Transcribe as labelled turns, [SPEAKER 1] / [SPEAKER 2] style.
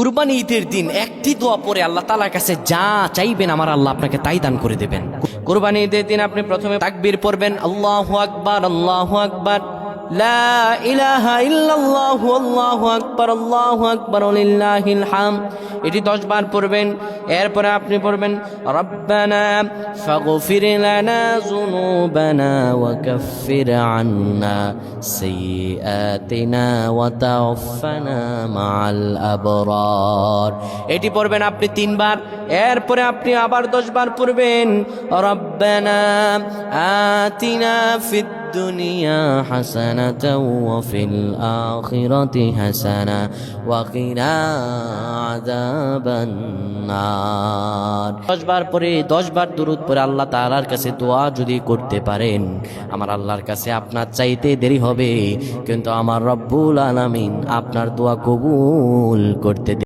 [SPEAKER 1] কুরবানি ঈদের দিন একটি দোয়া পড়ে আল্লাহ তাআলার কাছে যা চাইবেন আমার আল্লাহ আপনাকে তাই দান করে দেবেন। কুরবানি ঈদের দিন আপনি প্রথমে তাকবীর পড়বেন, আল্লাহু আকবার, আল্লাহু আকবার, লা ইলাহা ইল্লাল্লাহু, আল্লাহু আকবার, আল্লাহু আকবার, লিল্লাহিল হামদ। এটি 10 বার পড়বেন। এরপরে আপনি পড়বেন, রব্বানা ফাগফির লানা যুনুবানা ওয়া কাফির আন্না সাইয়্যাতিনা ওয়া তাওফানা মাআল আবরার। এটি পড়বেন আপনি 3 বার। এরপরে আপনি আবার 10 বার পড়বেন, রব্বানা আতিনা ফিদ দুনিয়া হাসানাতাও ওয়া ফিল আখিরাতি হাসানা ওয়া কিনা আযাবান নার। 10 বার পরে 10 বার দুরূদ পড়ে আল্লাহ তাআলার কাছে দোয়া যদি করতে পারেন, আমার আল্লাহর কাছে আপনার চাইতে দেরি হবে, কিন্তু আমার রব্বুল আলামিন আপনার দোয়া কবুল করতে